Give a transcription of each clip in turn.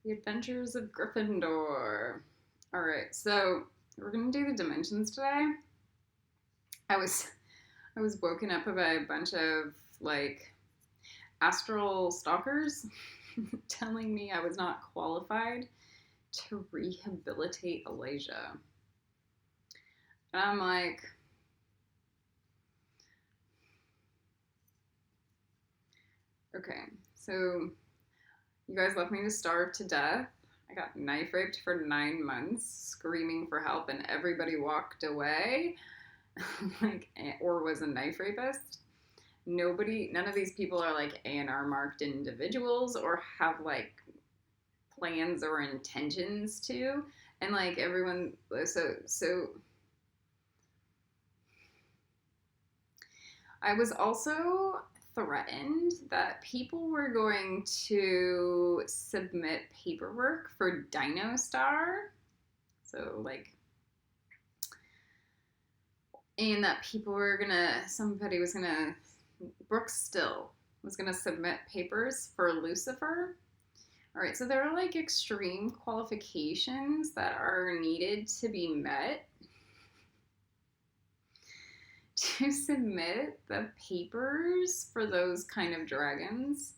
The Adventures of Gryffindor. All right, so we're gonna do the dimensions today. I was I was woken up by a bunch of like astral stalkers telling me I was not qualified to rehabilitate Elijah. And I'm like, okay, so you guys left me to starve to death. I got knife raped for 9 months, screaming for help, and everybody walked away, like, or was a knife rapist. None of these people are like A&R marked individuals or have like plans or intentions to. And like everyone, so I was also threatened that people were going to submit paperwork for Dino Star. So, like, and that Brooke Still was gonna submit papers for Lucifer. All right, so there are like extreme qualifications that are needed to be met to submit the papers for those kind of dragons.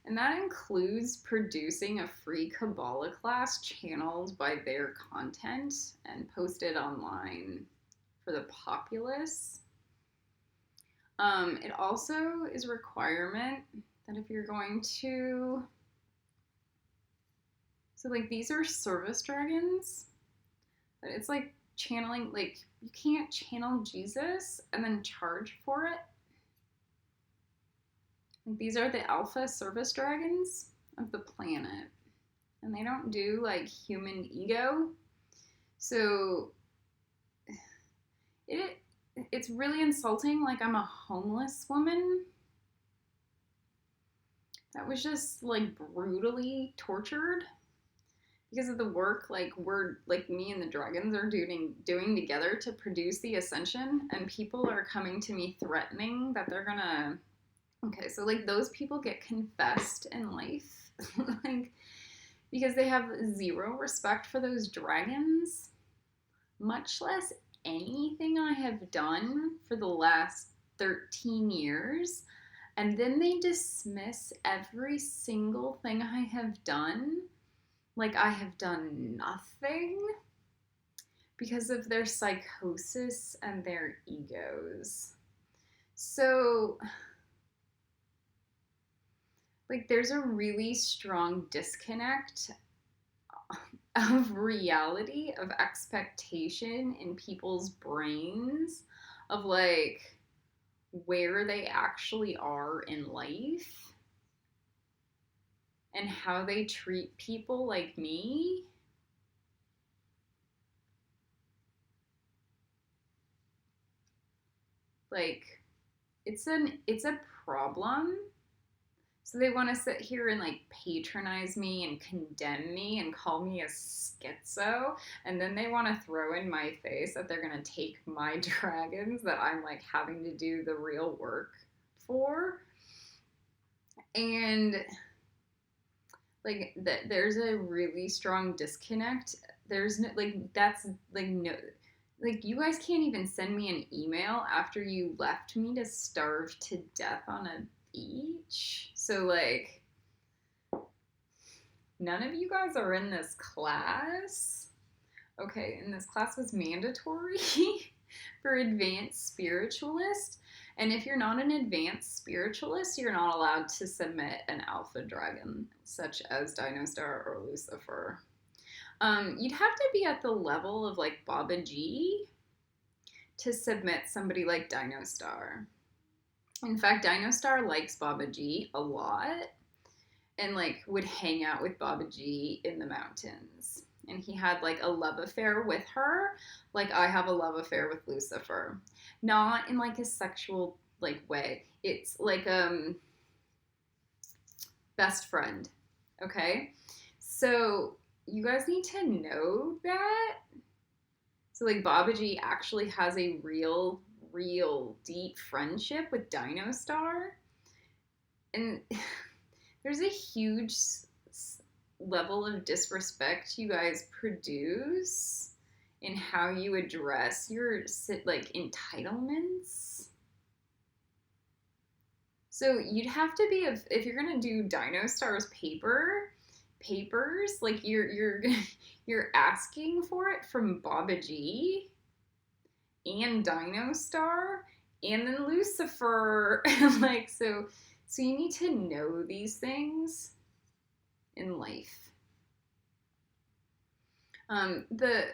And that includes producing a free Kabbalah class channeled by their content and posted online for the populace. It also is a requirement that if you're going to... So, like, these are service dragons. But it's like channeling, like, you can't channel Jesus and then charge for it. Like, these are the alpha service dragons of the planet. And they don't do, like, human ego. So, it's really insulting. Like, I'm a homeless woman that was just, like, brutally tortured because of the work, like, me and the dragons are doing together to produce the ascension, and people are coming to me threatening that they're gonna... Okay, so, like, those people get confessed in life, like, because they have zero respect for those dragons, much less anything I have done for the last 13 years, and then they dismiss every single thing I have done like I have done nothing because of their psychosis and their egos. So, like, there's a really strong disconnect of reality, of expectation in people's brains, of like where they actually are in life and how they treat people like me. Like, it's a problem. So they want to sit here and like patronize me and condemn me and call me a schizo, and then they want to throw in my face that they're going to take my dragons that I'm like having to do the real work for. And like there's a really strong disconnect. There's no, like, that's like, no, like, you guys can't even send me an email after you left me to starve to death on a beach. So, like, none of you guys are in this class. Okay, and this class was mandatory for advanced spiritualist. And if you're not an advanced spiritualist, you're not allowed to submit an alpha dragon, such as Dino Star or Lucifer. You'd have to be at the level of like Baba G to submit somebody like Dino Star. In fact, Dino Star likes Baba G a lot and like would hang out with Baba G in the mountains. And he had like a love affair with her, like I have a love affair with Lucifer. Not in like a sexual like way. It's like best friend. Okay? So you guys need to know that. So like Babaji actually has a real deep friendship with Dino Star. And there's a huge level of disrespect you guys produce in how you address your like entitlements. So you'd have to be if you're gonna do Dino Stars papers, like you're asking for it from Baba G and Dino Star and then Lucifer. Like so you need to know these things in life. The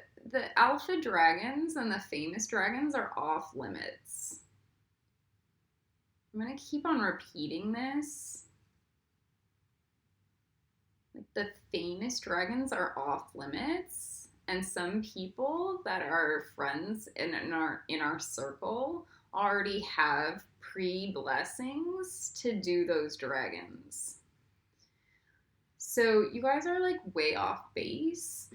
alpha dragons and the famous dragons are off limits. I'm gonna keep on repeating this. Like the famous dragons are off limits, and some people that are friends in our circle already have pre-blessings to do those dragons. So you guys are like way off base.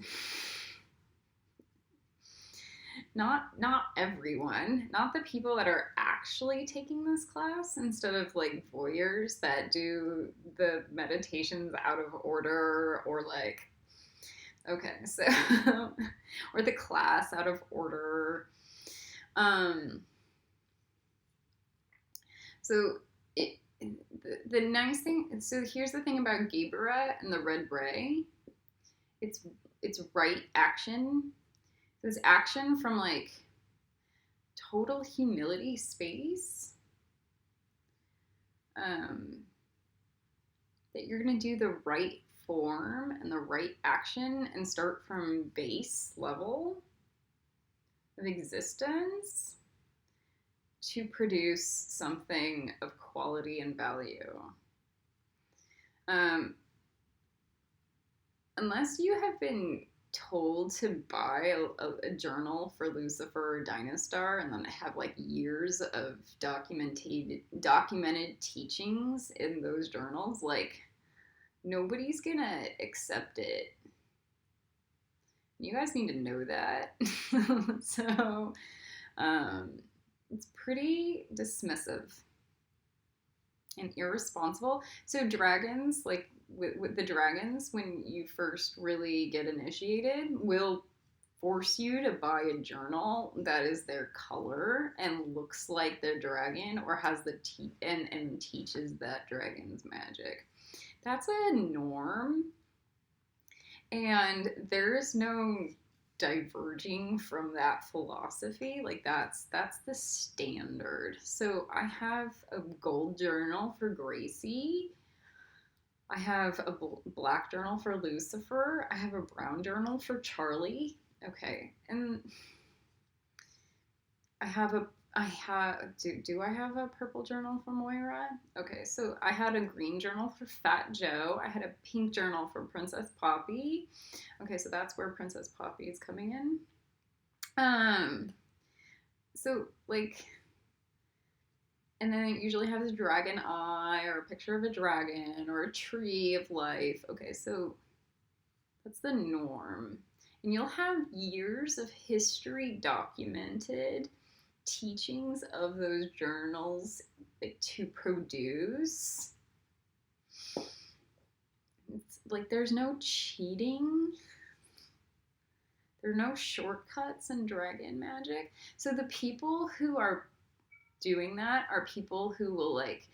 Not everyone, not the people that are actually taking this class instead of like voyeurs that do the meditations out of order, or like, okay, so or the class out of order. So the nice thing, so here's the thing about GEBURAH and the red bray. It's right action. It's action from like total humility space. That you're gonna do the right form and the right action and start from base level of existence to produce something of quality and value. Unless you have been told to buy a journal for Lucifer or Dinostar and then have like years of documented teachings in those journals, like nobody's gonna accept it. You guys need to know that. So it's pretty dismissive and irresponsible. So dragons, like with the dragons, when you first really get initiated, will force you to buy a journal that is their color and looks like their dragon, or has the and teaches that dragon's magic. That's a norm, and there is no diverging from that philosophy. Like that's the standard. So I have a gold journal for Gracie. I have a black journal for Lucifer. I have a brown journal for Charlie. Okay, and do I have a purple journal for Moira? Okay, so I had a green journal for Fat Joe. I had a pink journal for Princess Poppy. Okay, so that's where Princess Poppy is coming in. So like, and then it usually has a dragon eye or a picture of a dragon or a tree of life. Okay, so that's the norm. And you'll have years of history documented teachings of those journals like to produce. It's like there's no cheating. There are no shortcuts in dragon magic. So the people who are doing that are people who will like,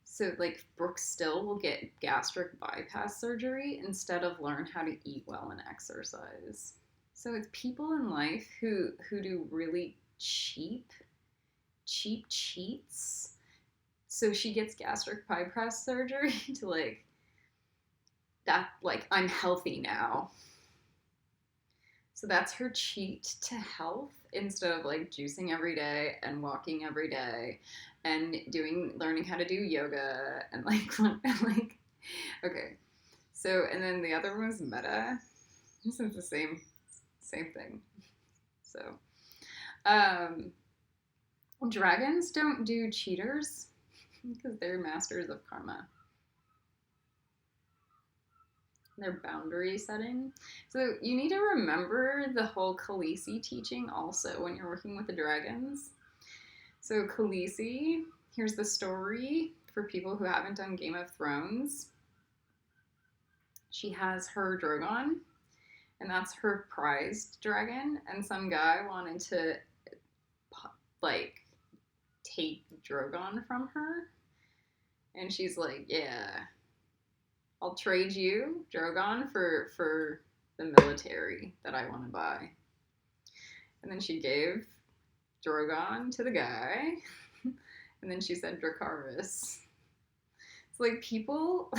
so like Brooke Still will get gastric bypass surgery instead of learn how to eat well and exercise. So it's people in life who do really cheap cheats. So she gets gastric bypass surgery to like that, like I'm healthy now. So that's her cheat to health, instead of like juicing every day and walking every day and learning how to do yoga and like okay. So and then the other one was Meta. This is the same thing. So dragons don't do cheaters because they're masters of karma. Their boundary setting. So you need to remember the whole Khaleesi teaching also when you're working with the dragons. So Khaleesi, here's the story for people who haven't done Game of Thrones. she has her Drogon, and that's her prized dragon. And some guy wanted to like take Drogon from her, and she's like, "Yeah, I'll trade you Drogon for the military that I want to buy." And then she gave Drogon to the guy, and then she said Dracarys. It's like people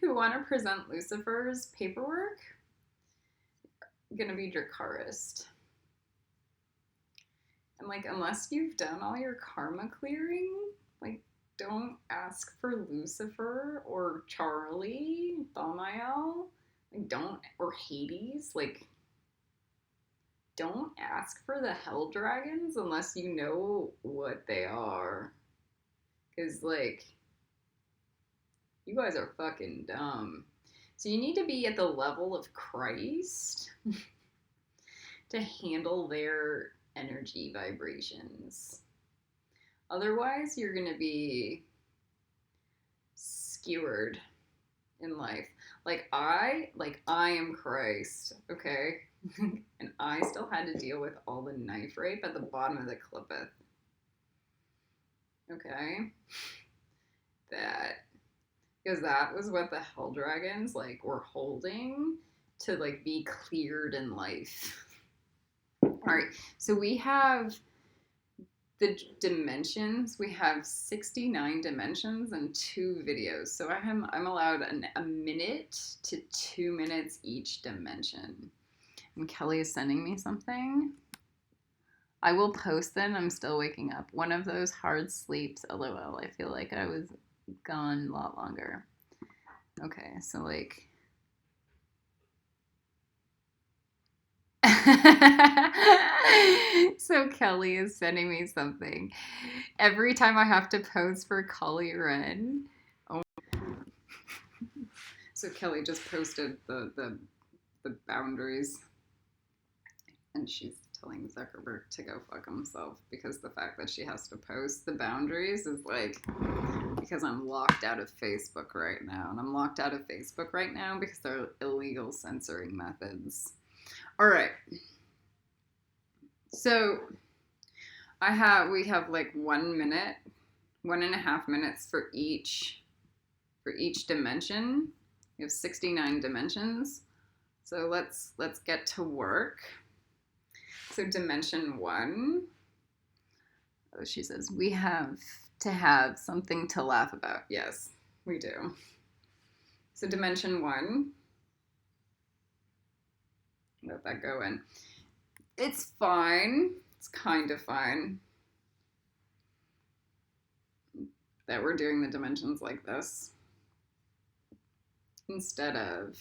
who want to present Lucifer's paperwork gonna be Dracarys. And like, unless you've done all your karma clearing, like, don't ask for Lucifer or Charlie, Thaumael, like, don't, or Hades, like, don't ask for the Hell Dragons unless you know what they are. Because, like, you guys are fucking dumb. So you need to be at the level of Christ to handle their energy vibrations. Otherwise, you're going to be skewered in life. Like I am Christ, okay? And I still had to deal with all the knife rape at the bottom of the clippeth. Okay? Because that was what the Hell Dragons, like, were holding to, like, be cleared in life. Alright, so we have the dimensions. We have 69 dimensions and 2 videos. So I'm allowed a minute to 2 minutes each dimension. And Kelly is sending me something. I will post them. I'm still waking up. One of those hard sleeps, LOL. I feel like I was gone a lot longer. Okay, so like... So Kelly is sending me something. Every time I have to pose for Cully Wren. Oh. So Kelly just posted the boundaries. And she's telling Zuckerberg to go fuck himself because the fact that she has to post the boundaries is like, because I'm locked out of Facebook right now. And I'm locked out of Facebook right now because they're illegal censoring methods. All right. So we have like 1 minute, 1.5 minutes for each dimension. We have 69 dimensions. So let's get to work. So dimension 1. Oh, she says, we have to have something to laugh about. Yes, we do. So dimension 1. Let that go in. It's fine. It's kind of fine that we're doing the dimensions like this instead of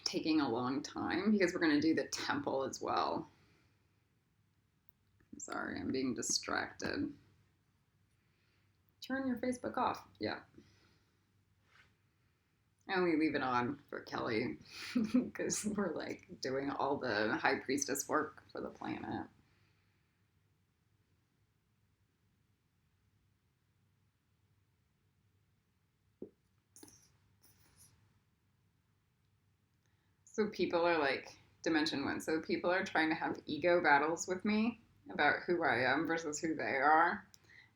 taking a long time, because we're going to do the temple as well. Sorry, I'm being distracted. Turn your Facebook off. Yeah. I only leave it on for Kelly because we're like doing all the high priestess work for the planet. So people are like, dimension 1. So people are trying to have ego battles with me about who I am versus who they are.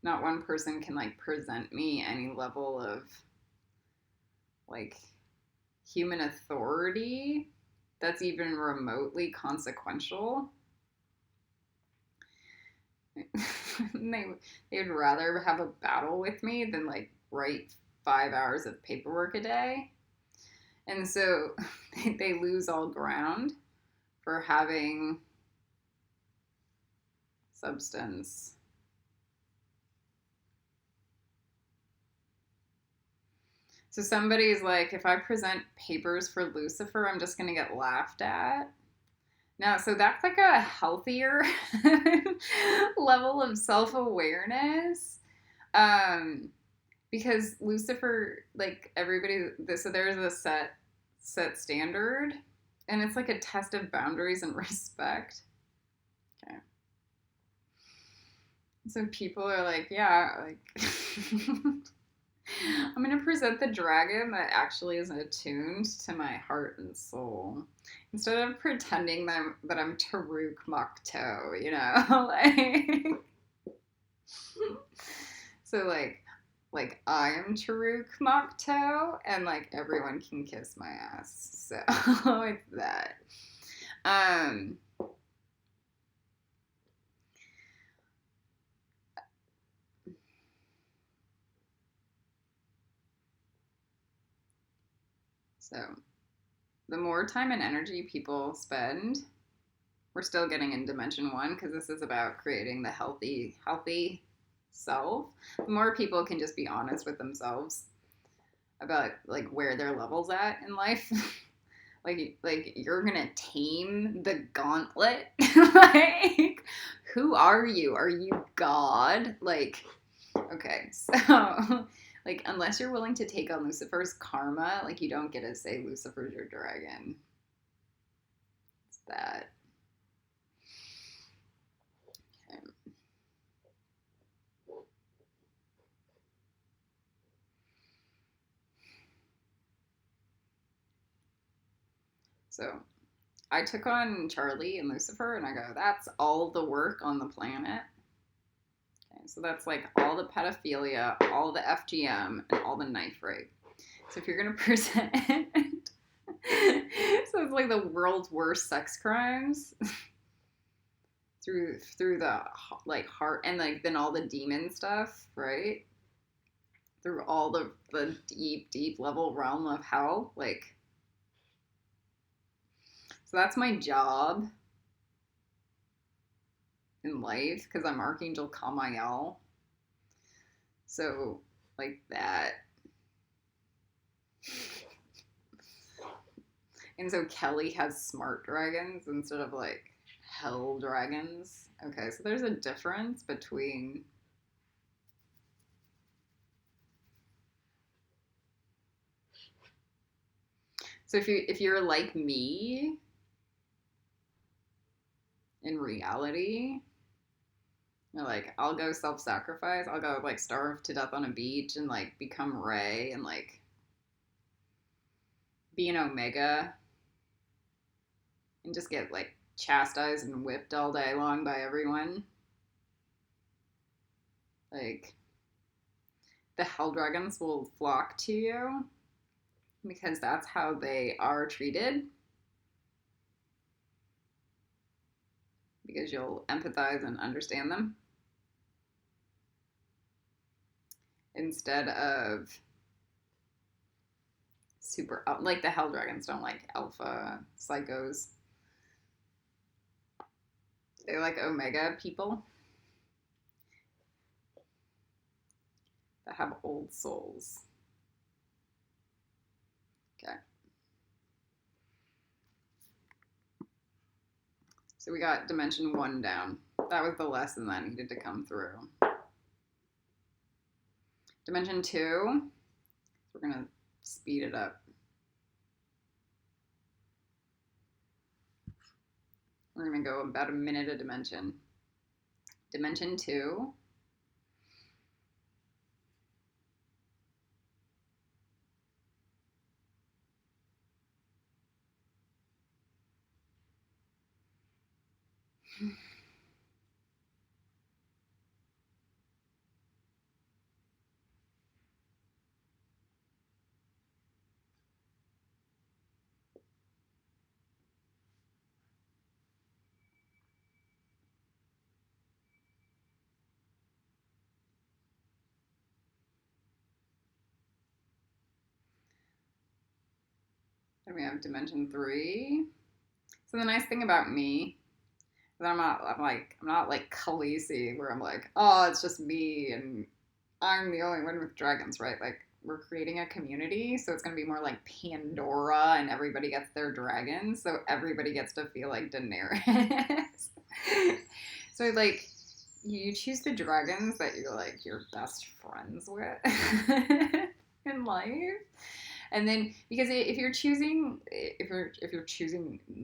Not one person can like present me any level of like human authority that's even remotely consequential. They'd rather have a battle with me than like write 5 hours of paperwork a day. And so they lose all ground for having substance. So somebody's like, if I present papers for Lucifer, I'm just going to get laughed at. Now, so that's like a healthier level of self-awareness. Because Lucifer, like everybody, so there's a set set standard, and it's like a test of boundaries and respect. Okay. So people are like, yeah, like I'm gonna present the dragon that actually is attuned to my heart and soul, instead of pretending that I'm Taruk Makto, you know, like. So like I am Taruk Makto, and like everyone can kiss my ass. So it's that. Um. So the more time and energy people spend, we're still getting in dimension 1 because this is about creating the healthy self. The more people can just be honest with themselves about like where their level's at in life. like you're gonna tame the gauntlet. Like, who are you? Are you God? Like, okay, so like unless you're willing to take on Lucifer's karma, like you don't get to say Lucifer's your dragon. It's that. Okay. So I took on Charlie and Lucifer, and I go, that's all the work on the planet. Okay, so that's like all the pedophilia, all the FGM, and all the knife rape. So if you're gonna present, so it's like the world's worst sex crimes through the like heart, and like then all the demon stuff, right? Through all the deep level realm of hell, like. So that's my job in life because I'm Archangel Kamael. So, like that. And so Kelly has smart dragons instead of like hell dragons. Okay, so there's a difference between. So if you're like me in reality, you're like, I'll go self-sacrifice. I'll go like starve to death on a beach and like become Rey and like be an Omega and just get like chastised and whipped all day long by everyone. Like, the hell dragons will flock to you because that's how they are treated. Because you'll empathize and understand them. Instead of super, like the hell dragons don't like alpha psychos. They like Omega people that have old souls. Okay. So we got dimension 1 down. That was the lesson that needed to come through. Dimension 2, we're going to speed it up. We're going to go about a minute a dimension. Dimension 2. Then we have dimension 3. So the nice thing about me is I'm not like Khaleesi where I'm like, oh, it's just me and I'm the only one with dragons, right? Like, we're creating a community, so it's going to be more like Pandora and everybody gets their dragons, so everybody gets to feel like Daenerys. So like, you choose the dragons that you're like your best friends with in life. And then because if you're choosing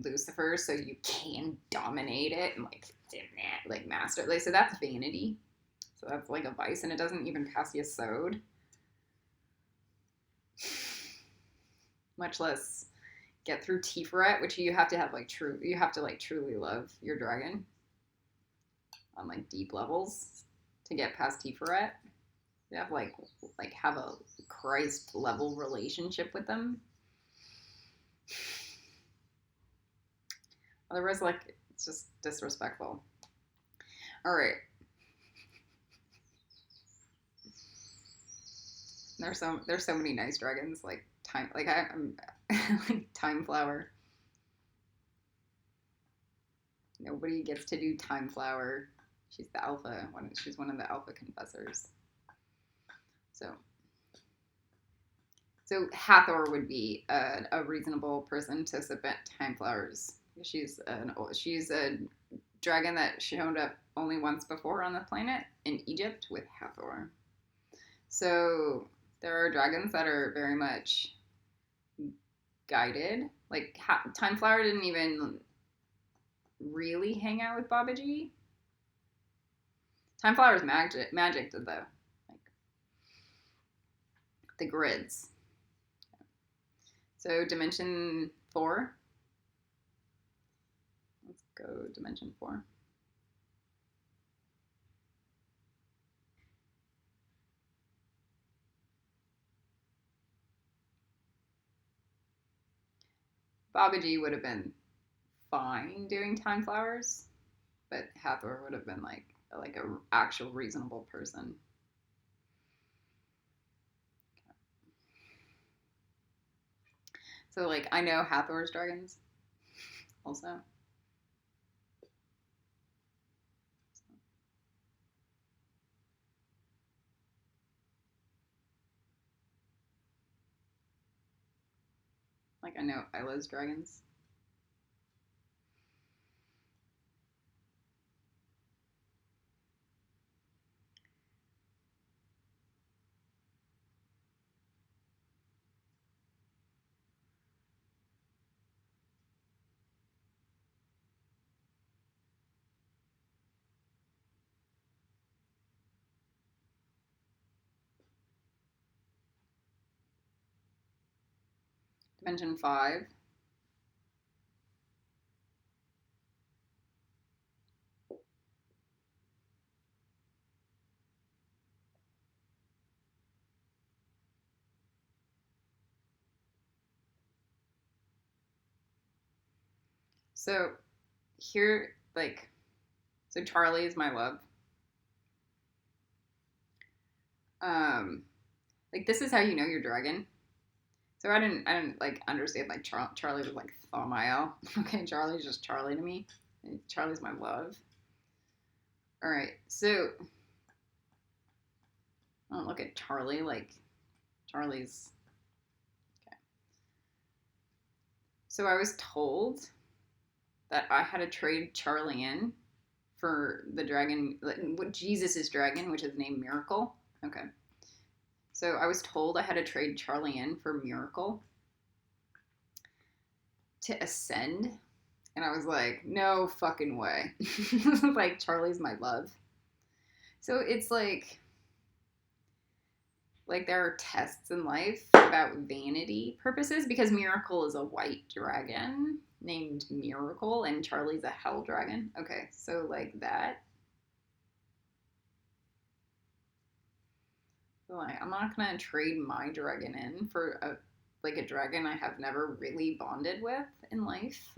Lucifer so you can dominate it and like master, like, so that's vanity. So that's like a vice, and it doesn't even pass Yesod, much less get through Tiferet, which you have to have you have to like truly love your dragon on like deep levels to get past Tiferet. You have like have a Christ level relationship with them. Otherwise, like, it's just disrespectful. All right. There's so many nice dragons, like I'm like Time Flower. Nobody gets to do Time Flower. She's the alpha one. She's one of the alpha confessors. So Hathor would be a reasonable person to submit Time Flowers. She's a dragon that showed up only once before on the planet in Egypt with Hathor. So there are dragons that are very much guided. Like Time Flower didn't even really hang out with Babaji. Time Flower's magic though. Like the grids. So Dimension 4. Let's go Dimension 4. Babaji would have been fine doing Time Flowers, but Hathor would have been like a actual reasonable person. So like I know Hathor's dragons also. Like I know Isla's dragons. Dimension 5. So here, so Charlie is my love. Like this is how you know your dragon. So I didn't like understand like Charlie was like Thaumael. Okay, Charlie's just Charlie to me. Charlie's my love. All right, so I don't look at Charlie like Charlie's. Okay. So I was told that I had to trade Charlie in for the dragon, what Jesus's dragon, which is named Miracle. Okay. So I was told I had to trade Charlie in for Miracle to ascend. And I was like, no fucking way. Like, Charlie's my love. So it's like there are tests in life about vanity purposes because Miracle is a white dragon named Miracle and Charlie's a hell dragon. Okay, so like that. So like, I'm not gonna trade my dragon in for a dragon I have never really bonded with in life.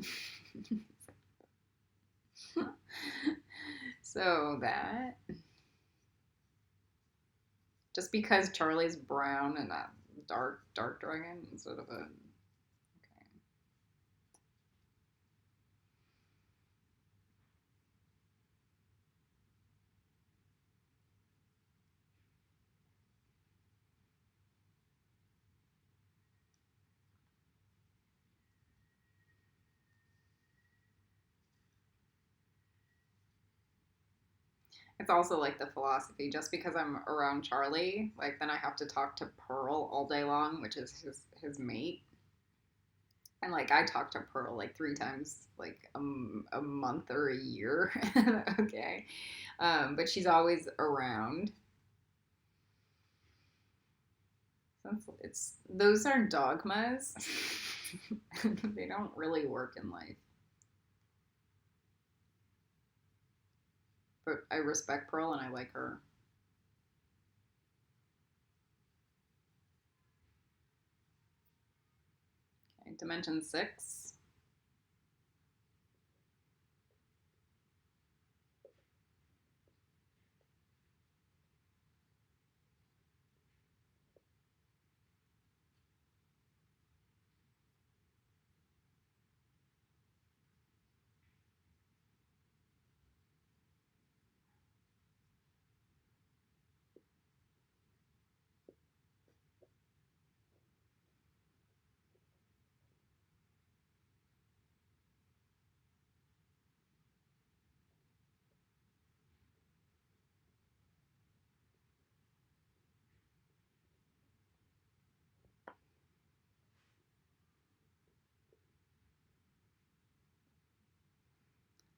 So that just because Charlie's brown and a dark dragon instead of a okay. It's also like the philosophy. Just because I'm around Charlie, like then I have to talk to Pearl all day long, which is his mate. And like I talk to Pearl like 3 times like a month or a year. Okay. But she's always around. So it's those are dogmas. They don't really work in life. But I respect Pearl and I like her. Okay, dimension 6.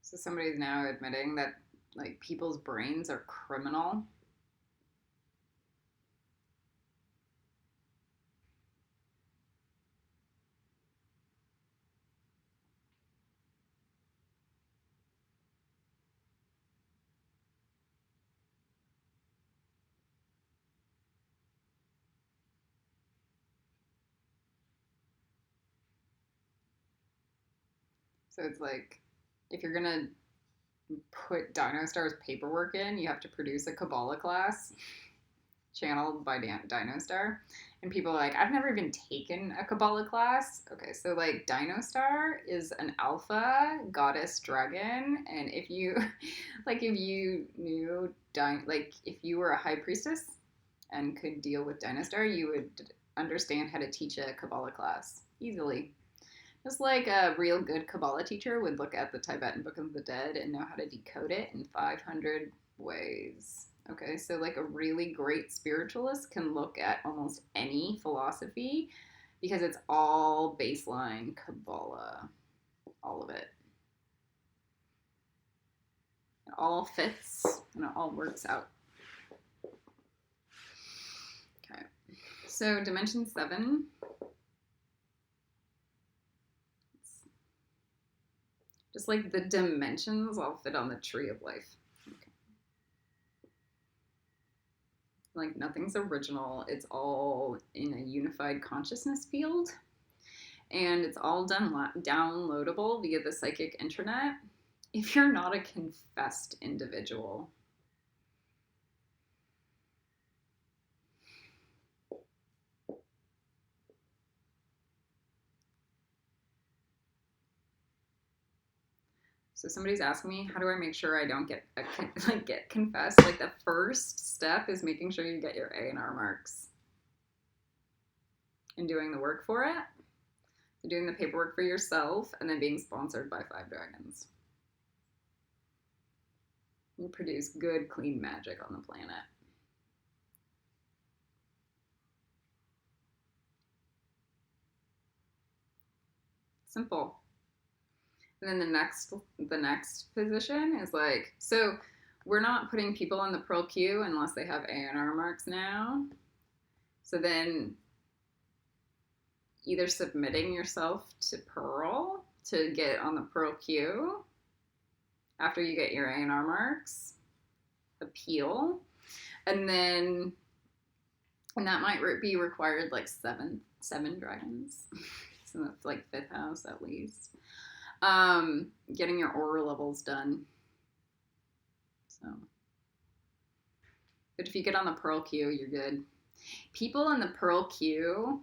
So somebody's now admitting that like people's brains are criminal. So it's like if you're gonna put Dino Star's paperwork in, you have to produce a Kabbalah class channeled by Dino Star. And people are like, I've never even taken a Kabbalah class. Okay, so like Dino Star is an alpha goddess dragon, and if you like if you knew like if you were a high priestess and could deal with Dino Star, you would understand how to teach a Kabbalah class easily. Just like a real good Kabbalah teacher would look at the Tibetan Book of the Dead and know how to decode it in 500 ways. Okay, so like a really great spiritualist can look at almost any philosophy because it's all baseline Kabbalah, all of it. It all fits and it all works out. Okay, so dimension 7. Just like the dimensions all fit on the tree of life. Okay. Like nothing's original. It's all in a unified consciousness field. And it's all downloadable via the psychic intranet if you're not a confessed individual. So somebody's asking me, how do I make sure I don't get confessed? Like the first step is making sure you get your A&R marks and doing the work for it. So doing the paperwork for yourself and then being sponsored by 5 dragons. You produce good, clean magic on the planet. Simple. And then the next position is like, so we're not putting people in the Pearl queue unless they have A&R marks now. So then either submitting yourself to Pearl to get on the Pearl queue after you get your A&R marks, appeal, and that might be required like seven dragons. So that's like 5th house at least. Getting your aura levels done. So, but if you get on the Pearl queue, you're good. People in the Pearl queue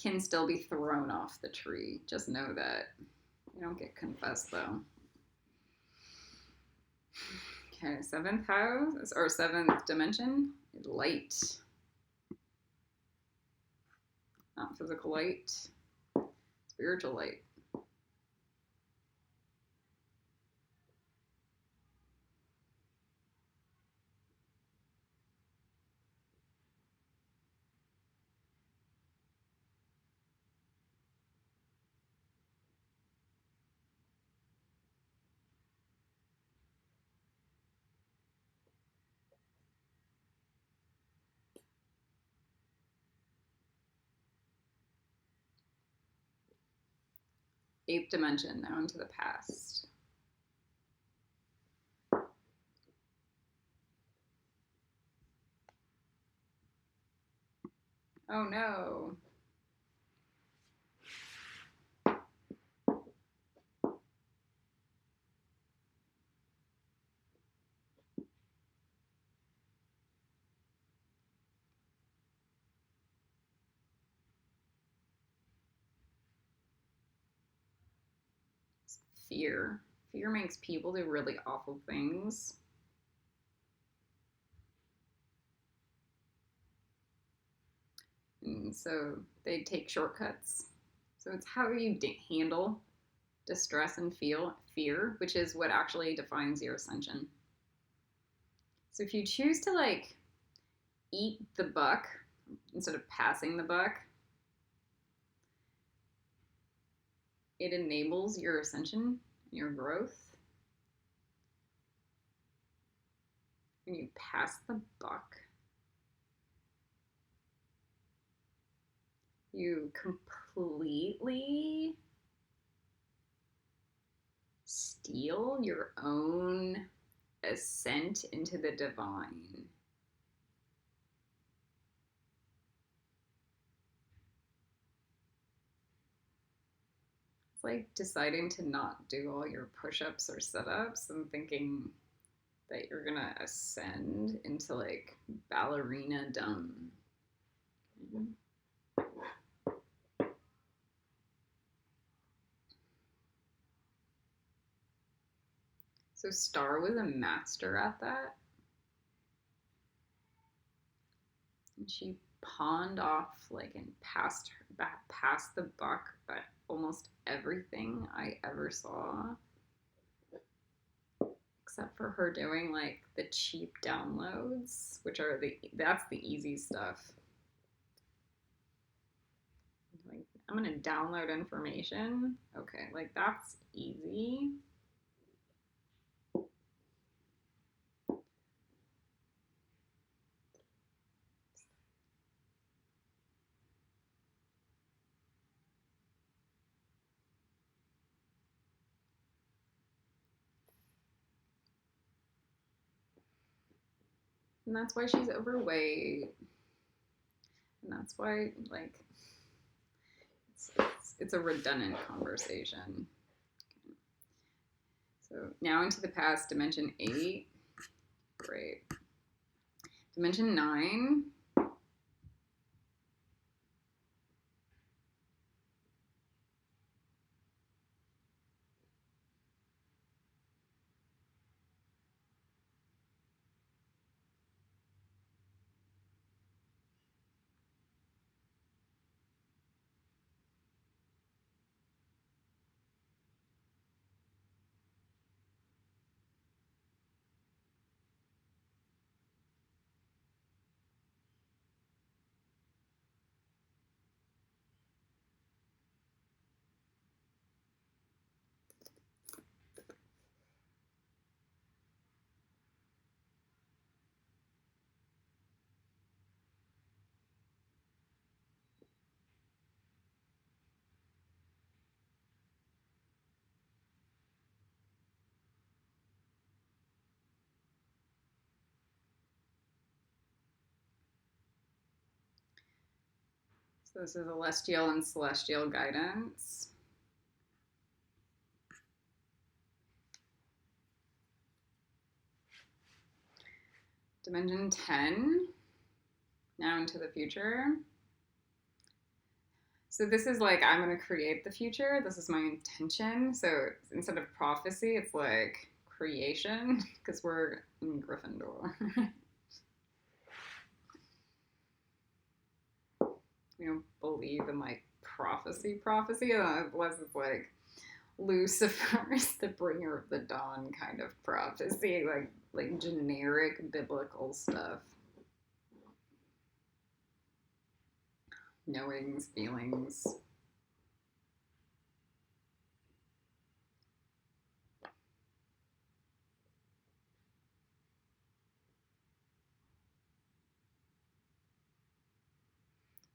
can still be thrown off the tree. Just know that. You don't get confessed though. Okay, 7th house or 7th dimension, light. Not physical light, spiritual light. Eighth dimension, now into the past. Oh no. Fear. Fear makes people do really awful things. And so they take shortcuts. So it's how you handle distress and feel fear, which is what actually defines your ascension. So if you choose to like eat the buck instead of passing the buck, it enables your ascension, your growth. When you pass the buck, you completely steal your own ascent into the divine. It's like deciding to not do all your push-ups or sit-ups and thinking that you're gonna ascend into like ballerina dumb. So Star was a master at that. And she pawned off like and passed the buck at almost everything I ever saw. Except for her doing like the cheap downloads, which are that's the easy stuff. Like, I'm gonna download information. Okay, like that's easy. And that's why she's overweight. And that's why, like, it's a redundant conversation. So now into the past, dimension 8. Great. Dimension 9. So this is celestial and celestial guidance. Dimension 10. Now into the future. So this is like, I'm going to create the future. This is my intention. So instead of prophecy, it's like creation, because we're in Gryffindor. We don't believe in like prophecy, unless it's like Lucifer is the bringer of the dawn kind of prophecy, like generic biblical stuff. Knowings, feelings.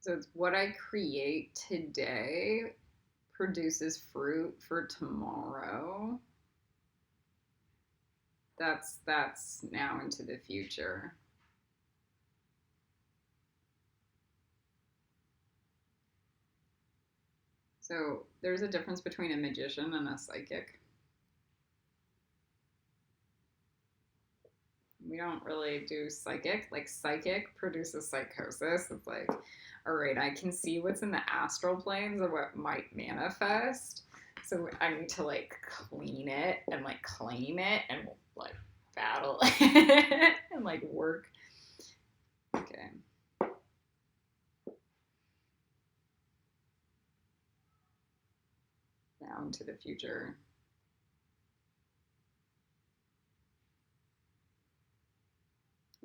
So it's what I create today produces fruit for tomorrow. That's now into the future. So there's a difference between a magician and a psychic. We don't really do psychic. Like, psychic produces psychosis. It's like, all right, I can see what's in the astral planes of what might manifest. So I need to like clean it and like claim it and like battle it and like work. Okay. Now into the future.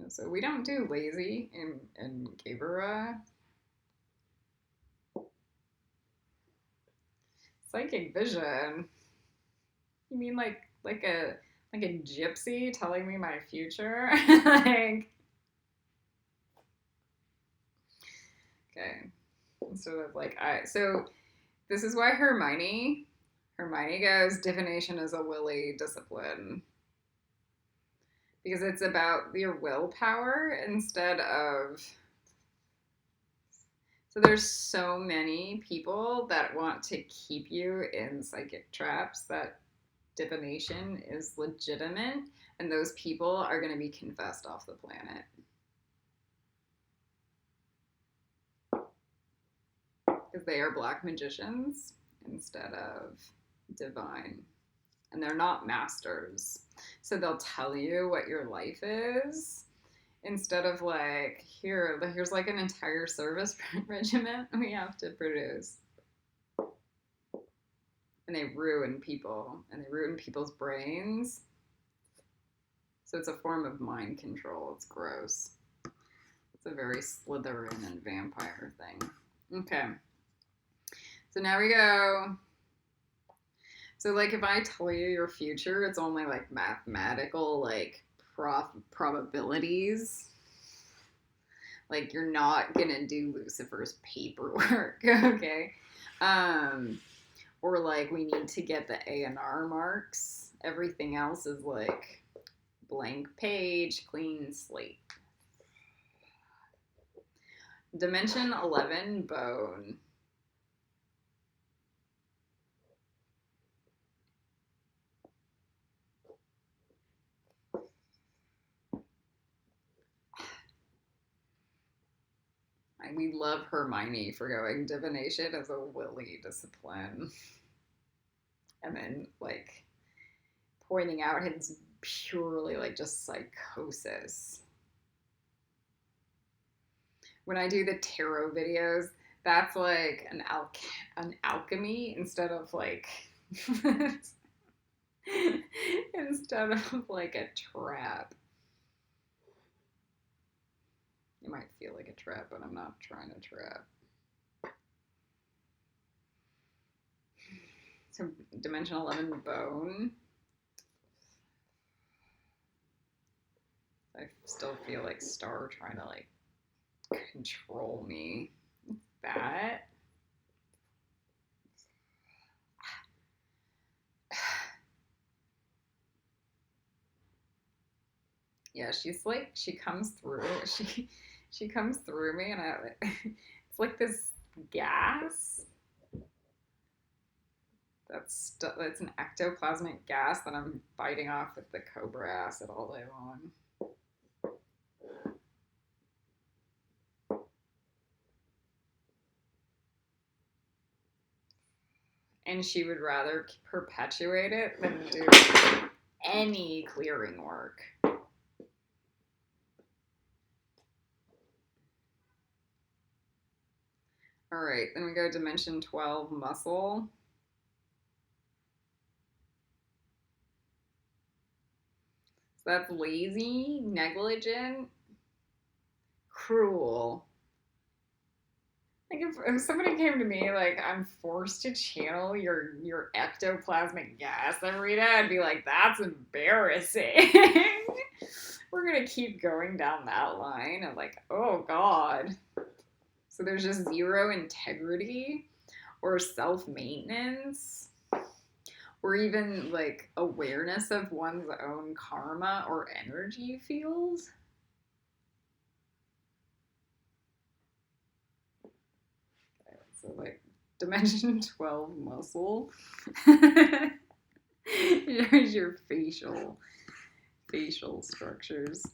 So we don't do lazy in GEBURAH. Psychic vision. You mean like a gypsy telling me my future? Like, okay. Sort of like so this is why Hermione goes, divination is a willy discipline. Because it's about your willpower instead of... So there's so many people that want to keep you in psychic traps that divination is legitimate, and those people are going to be confessed off the planet. Because they are black magicians instead of divine. And they're not masters. So they'll tell you what your life is instead of like, here's like an entire service regiment we have to produce. And they ruin people, and they ruin people's brains. So it's a form of mind control. It's gross. It's a very Slytherin and vampire thing. Okay. So now we go. So like if I tell you your future, it's only like mathematical, like probabilities. Like you're not gonna do Lucifer's paperwork, okay? Or like we need to get the A&R marks. Everything else is like blank page, clean slate. Dimension 11 bone. We love Hermione for going divination as a willy discipline. And then, like, pointing out it's purely, like, just psychosis. When I do the tarot videos, that's, like, an alchemy instead of, like... instead of, like, a trap. It might feel like a trap, but I'm not trying to trap. So, Dimension 11 bone. I still feel like Star trying to, like, control me. That. Yeah, she's like, she comes through. She comes through me, and it's like this gas. That's an ectoplasmic gas that I'm fighting off with the cobra acid all day long. And she would rather perpetuate it than do any clearing work. All right, then we go Dimension 12 muscle. So that's lazy, negligent, cruel. Like if somebody came to me like, I'm forced to channel your ectoplasmic gas every day, I'd be like, that's embarrassing. We're gonna keep going down that line of like, oh God. So there's just zero integrity. or self-maintenance, or even like awareness of one's own karma or energy fields. Okay, so like dimension 12 muscle. Here's your facial structures.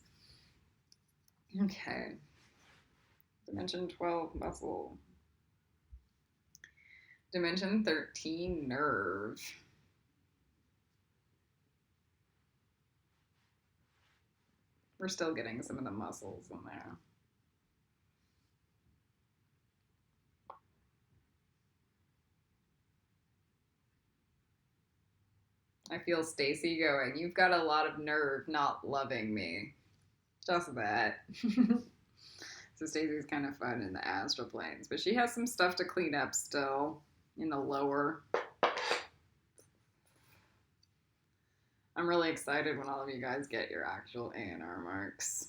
Okay. Dimension 12 muscle. Dimension 13 nerve. We're still getting some of the muscles in there. I feel Stacy going, you've got a lot of nerve not loving me. Just that. So Stacy's kind of fun in the astral planes, but she has some stuff to clean up still in the lower. I'm really excited when all of you guys get your actual ANR marks.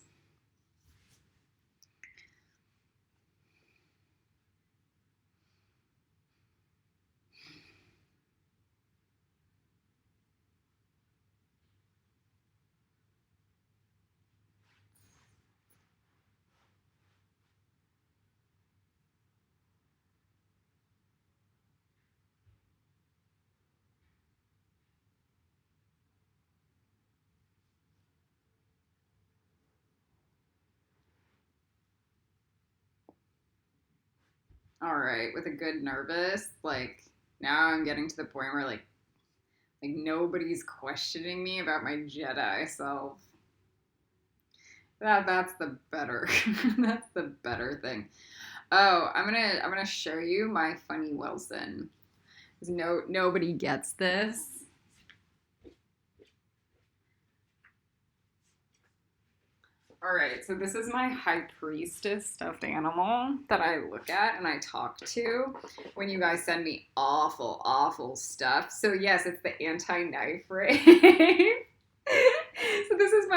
All right, with a good nervous, like now I'm getting to the point where like nobody's questioning me about my Jedi self. That's the better that's the better thing. Oh, I'm gonna show you my funny Wilson. Nobody gets this. All right, so this is my high priestess stuffed animal that I look at and I talk to when you guys send me awful, awful stuff. So yes, it's the anti-knife rape. So this is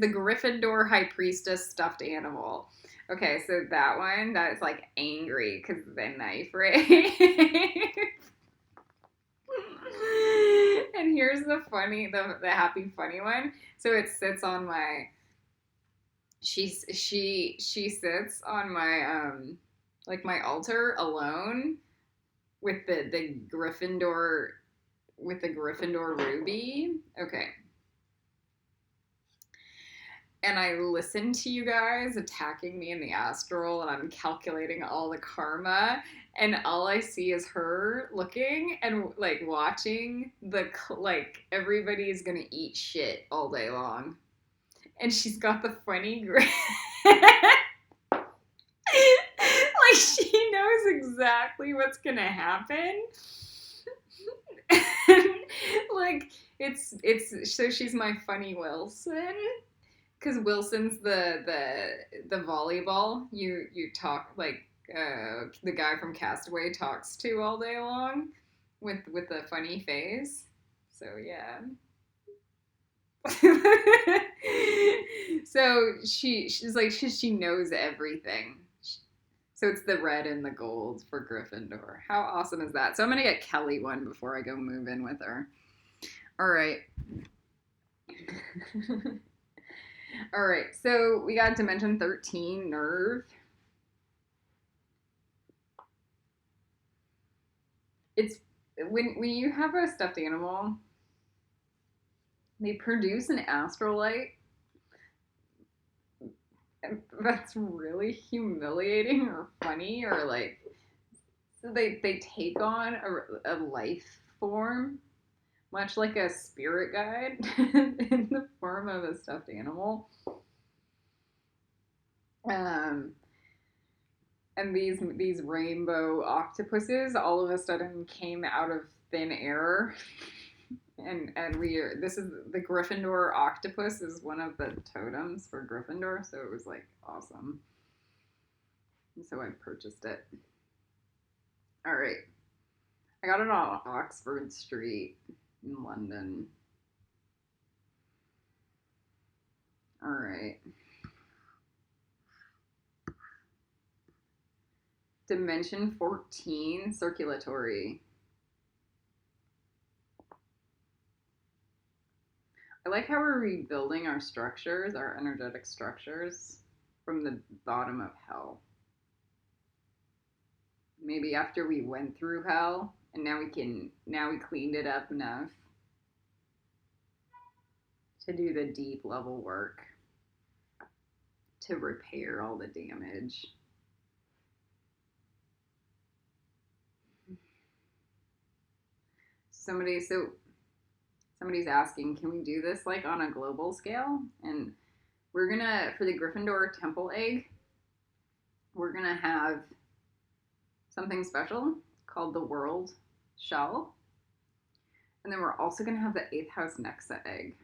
the Gryffindor high priestess stuffed animal. Okay, so that one, that's like angry because of the knife rape. And here's the happy funny one. So it sits on my she sits on my like my altar alone with the Gryffindor ruby. Okay. And I listen to you guys attacking me in the astral, and I'm calculating all the karma, and all I see is her looking and like watching like everybody's gonna eat shit all day long. And she's got the funny grin. Like she knows exactly what's gonna happen. Like it's so she's my funny Wilson. Because Wilson's the volleyball you talk like the guy from Castaway talks to all day long with a funny face. So yeah. So she's like she knows everything. So it's the red and the gold for Gryffindor. How awesome is that? So I'm gonna get Kelly one before I go move in with her. All right. All right, so we got Dimension 13 nerve. It's when you have a stuffed animal, they produce an astral light that's really humiliating or funny, or like so they take on a life form, much like a spirit guide in the form of a stuffed animal. And these rainbow octopuses all of a sudden came out of thin air. And this is the Gryffindor octopus is one of the totems for Gryffindor, so it was like awesome. And so I purchased it. All right. I got it on Oxford Street in London. All right. Dimension 14, circulatory. I like how we're rebuilding our structures, our energetic structures, from the bottom of hell. Maybe after we went through hell, and now we cleaned it up enough to do the deep level work to repair all the damage. Somebody's asking, can we do this like on a global scale? And we're gonna, for the Gryffindor temple egg, we're gonna have something special called the world shell. And then we're also gonna have the 8th house Nexa egg.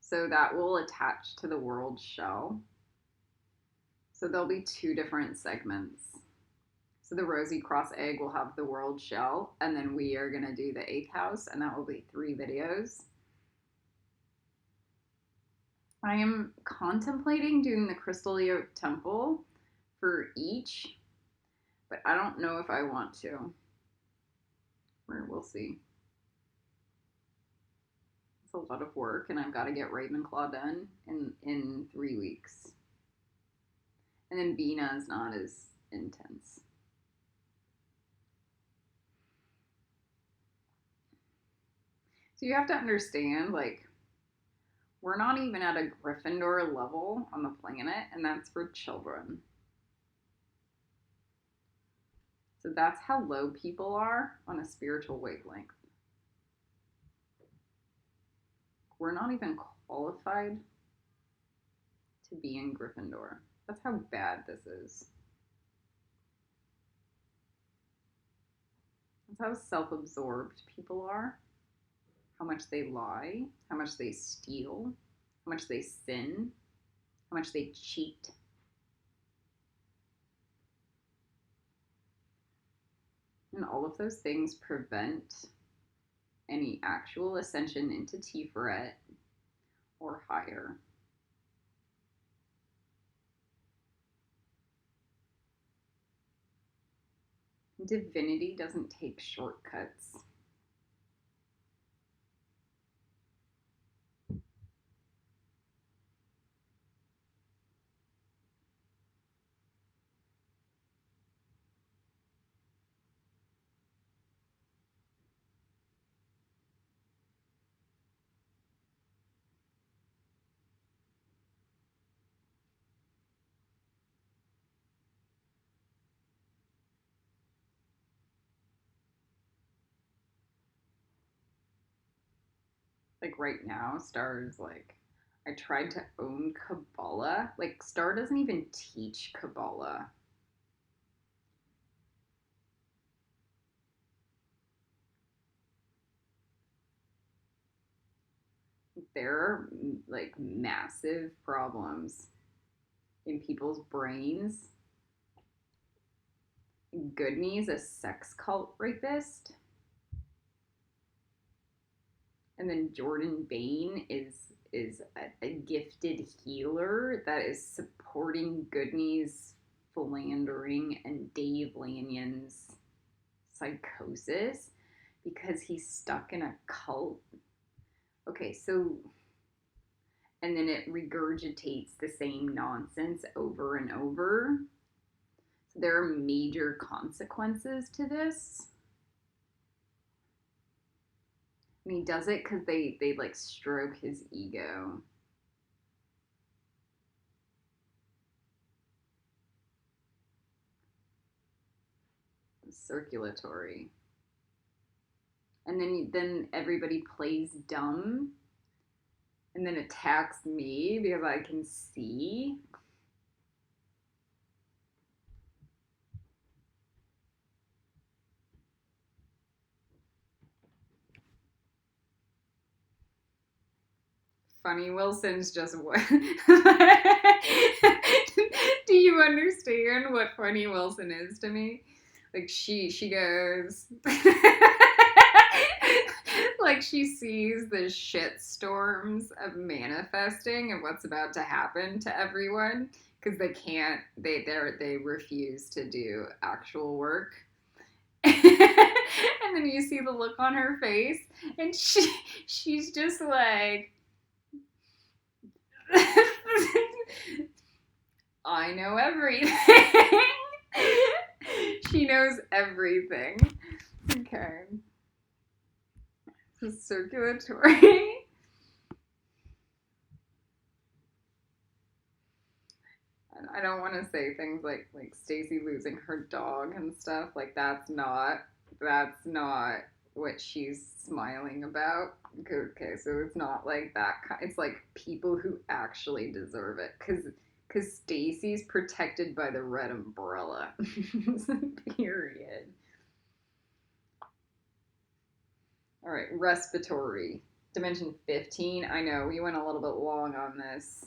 So that will attach to the world shell. So there'll be 2 different segments. So the Rosy Cross egg will have the world shell, and then we are going to do the 8th house, and that will be 3 videos. I am contemplating doing the Crystal Leo temple for each, but I don't know if I want to. We'll see. It's a lot of work, and I've got to get Ravenclaw done in 3 weeks. And then Bina is not as intense. So you have to understand, like, we're not even at a Gryffindor level on the planet, and that's for children. So that's how low people are on a spiritual wavelength. We're not even qualified to be in Gryffindor. That's how bad this is. That's how self-absorbed people are. How much they lie, how much they steal, how much they sin, how much they cheat. And all of those things prevent any actual ascension into Tiferet or higher. Divinity doesn't take shortcuts. Like right now, Star is like, I tried to own Kabbalah. Like, Star doesn't even teach Kabbalah. There are like massive problems in people's brains. Goodney's a sex cult rapist. And then Jordan Bain is a gifted healer that is supporting Goodney's philandering and Dave Lanyon's psychosis because he's stuck in a cult. Okay, so, and then it regurgitates the same nonsense over and over. So there are major consequences to this. And he does it because they like stroke his ego. Circulatory. And then everybody plays dumb and then attacks me because I can see. Funny Wilson's just what? Do you understand what Funny Wilson is to me? Like she goes like she sees the shit storms of manifesting and what's about to happen to everyone. because they can't. They refuse to do actual work. And then you see the look on her face, and she's just like, I know everything. She knows everything. Okay. This is circulatory. I don't want to say things like Stacy losing her dog and stuff. Like that's not what she's smiling about. Okay, so it's not like that. It's like people who actually deserve it. Because Stacy's protected by the red umbrella. Period. All right, respiratory. Dimension 15. I know, we went a little bit long on this.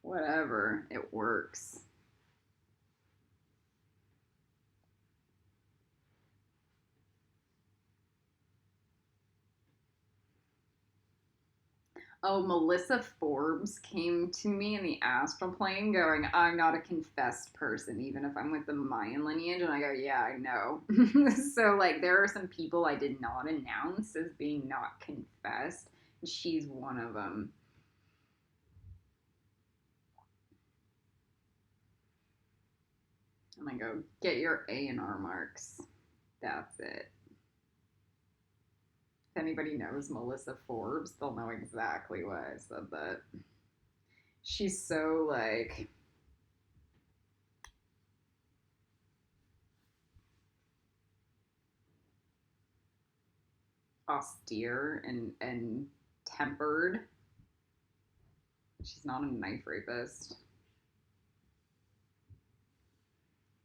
Whatever, it works. Oh, Melissa Forbes came to me in the astral plane going, I'm not a confessed person, even if I'm with the Mayan lineage. And I go, yeah, I know. So, like, there are some people I did not announce as being not confessed. And she's one of them. I'm going to go, get your A&R marks. That's it. If anybody knows Melissa Forbes, they'll know exactly why I said that. She's so, like, austere and tempered. She's not a knife rapist.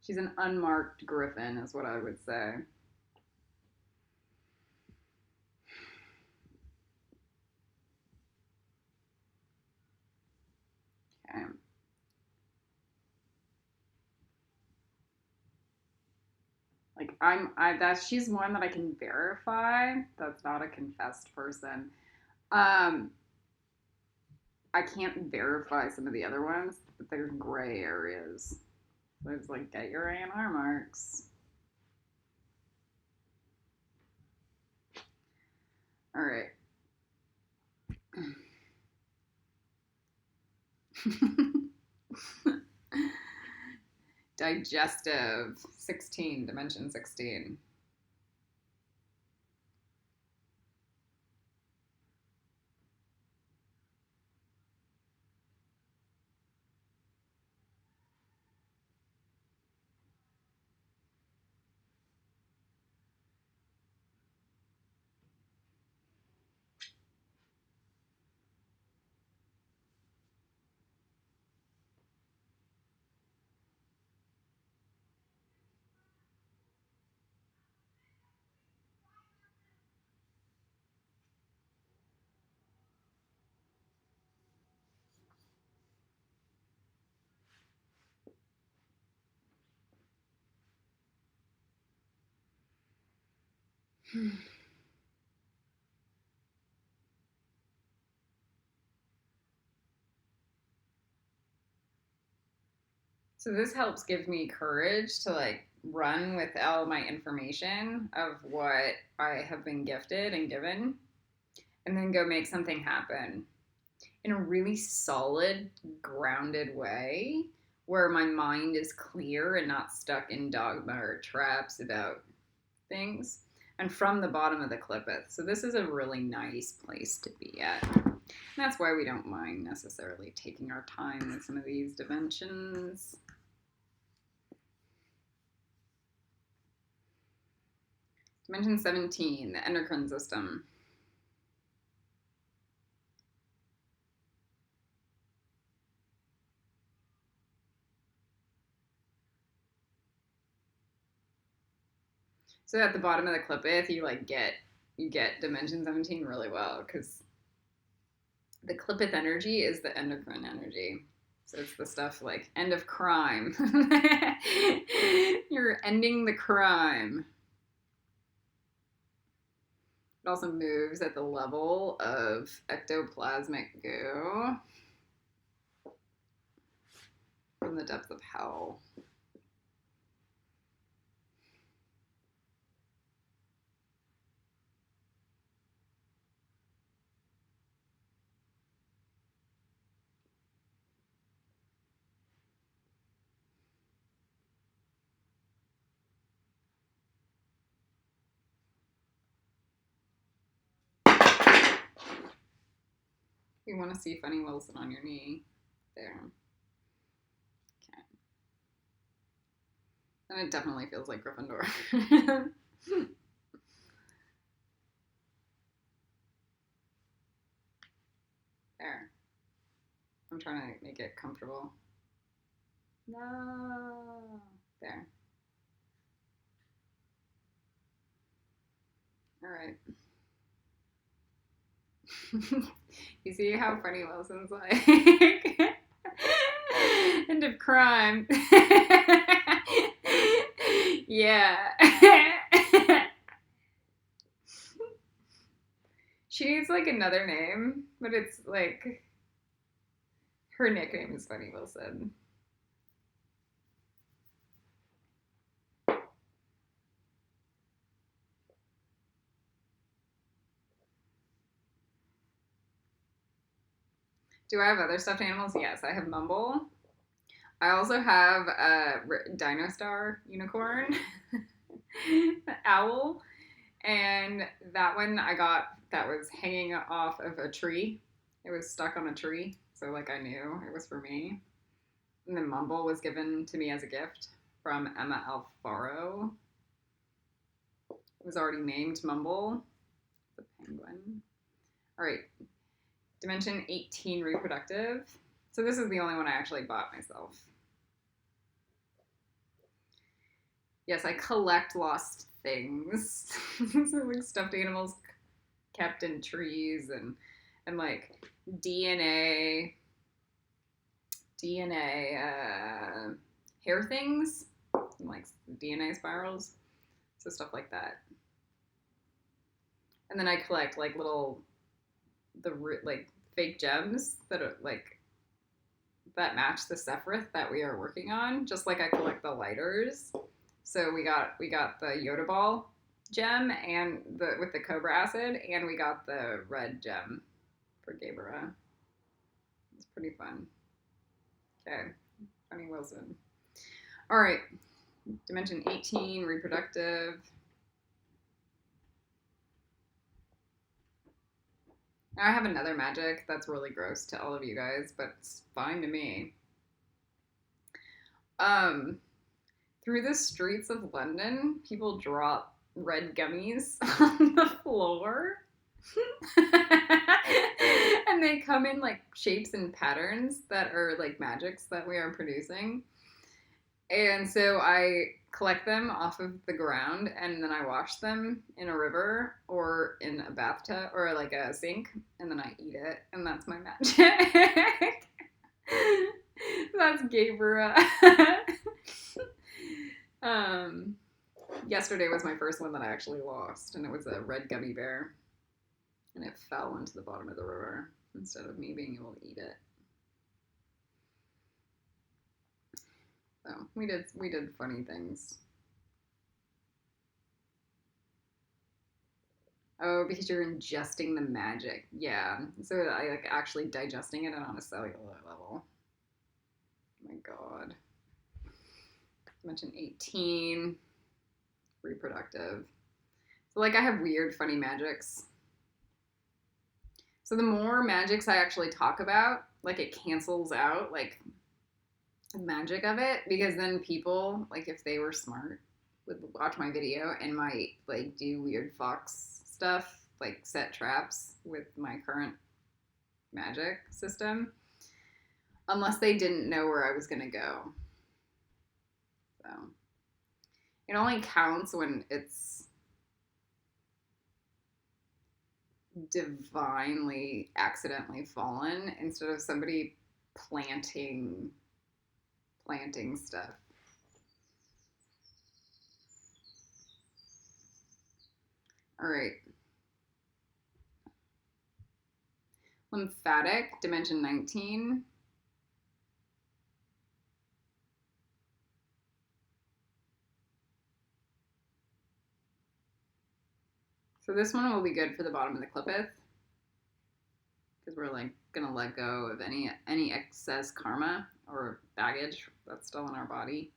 She's an unmarked griffin, is what I would say. Okay. Like she's one that I can verify. That's not a confessed person. I can't verify some of the other ones, but they're gray areas. So it's like, get your A&R marks. All right. Digestive, 16, dimension 16. So this helps give me courage to like run with all my information of what I have been gifted and given, and then go make something happen in a really solid, grounded way where my mind is clear and not stuck in dogma or traps about things. And from the bottom of the clipeth. So this is a really nice place to be at. And that's why we don't mind necessarily taking our time with some of these dimensions. Dimension 17, the endocrine system. So at the bottom of the clipeth, you get dimension 17 really well because the clipeth energy is the endocrine energy. So it's the stuff like end of crime. You're ending the crime. It also moves at the level of ectoplasmic goo. from the depths of hell. You want to see Funny Wilson on your knee. There. Okay. And it definitely feels like Gryffindor. There. I'm trying to make it comfortable. No. There. All right. You see how Funny Wilson's like end of crime. Yeah. She needs like another name, but it's like her nickname is Funny Wilson. Do I have other stuffed animals? Yes, I have Mumble. I also have a Dino Star unicorn, owl, and that one I got that was hanging off of a tree. It was stuck on a tree, so like I knew it was for me. And then Mumble was given to me as a gift from Emma Alfaro. It was already named Mumble, the penguin. All right, Dimension 18 reproductive. So this is the only one I actually bought myself. Yes, I collect lost things. So like stuffed animals kept in trees and like DNA hair things, like DNA spirals, so stuff like that. And then I collect like like fake gems that are like that match the Sephiroth that we are working on, just like I collect the lighters. So we got the Yoda Ball gem and with the Cobra acid, and we got the red gem for GEBURAH. It's pretty fun. Okay, Funny Wilson. All right, Dimension 18 reproductive. Now I have another magic that's really gross to all of you guys, but it's fine to me. Through the streets of London, people drop red gummies on the floor. And they come in like shapes and patterns that are like magics that we are producing. And so I collect them off of the ground and then I wash them in a river or in a bathtub or like a sink, and then I eat it, and that's my magic. That's GEBURAH. Yesterday was my first one that I actually lost, and it was a red gummy bear, and it fell into the bottom of the river instead of me being able to eat it. So we did funny things. Oh, because you're ingesting the magic. Yeah. So I like actually digesting it on a cellular level. Oh my God. Mention 18. Reproductive. So like I have weird, funny magics. So the more magics I actually talk about, like it cancels out like the magic of it, because then people, like if they were smart, would watch my video and might like do weird fox stuff, like set traps with my current magic system, unless they didn't know where I was gonna go. So it only counts when it's divinely accidentally fallen instead of somebody planting stuff. All right. Lymphatic, Dimension 19. So this one will be good for the bottom of the clipith because we're like gonna let go of any excess karma or baggage that's still in our body.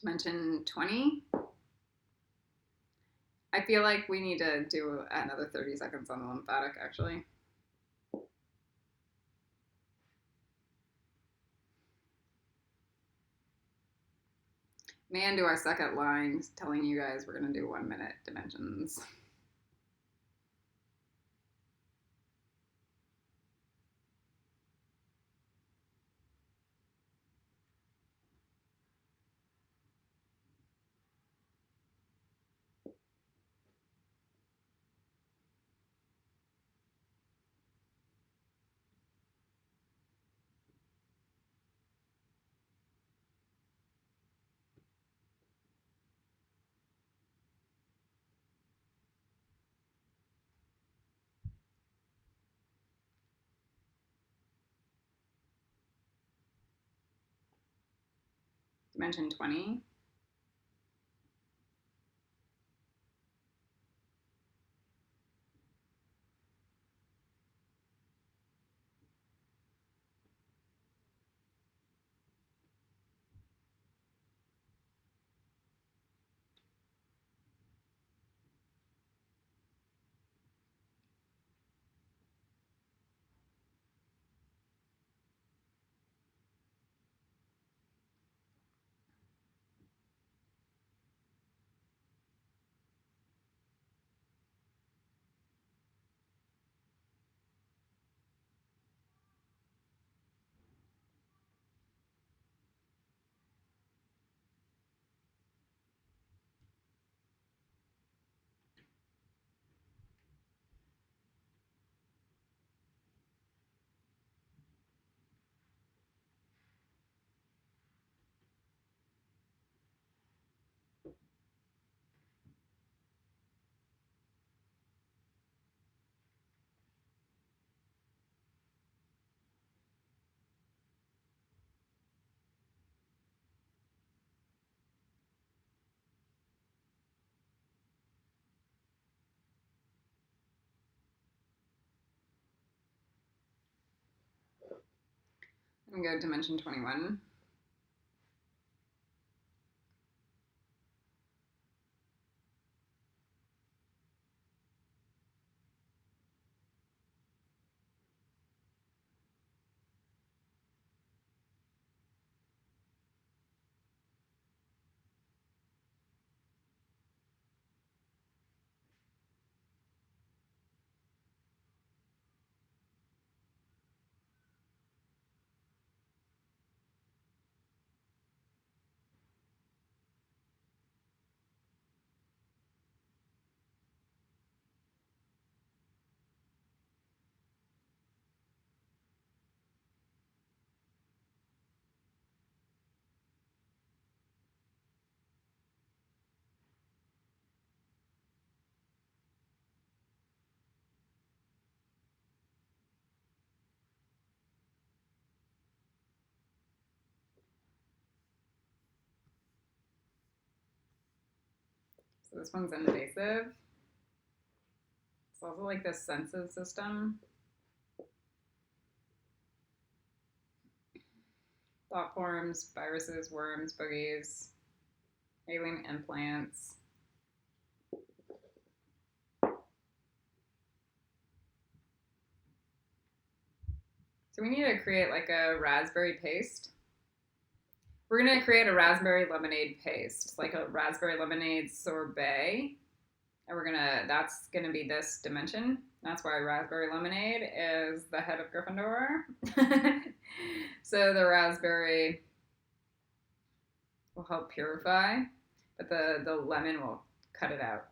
Dimension 20. I feel like we need to do another 30 seconds on the lymphatic, actually. Man, do I suck at lying, telling you guys we're going to do 1 minute dimensions. Dimension 20. I'm going to go dimension 21. So this one's invasive. It's also like the sensitive system. Thought forms, viruses, worms, boogies. Alien implants. So we need to create like a raspberry paste. We're going to create a raspberry lemonade paste, like a raspberry lemonade sorbet. And that's going to be this dimension. That's why raspberry lemonade is the head of Gryffindor. So the raspberry will help purify, but the lemon will cut it out.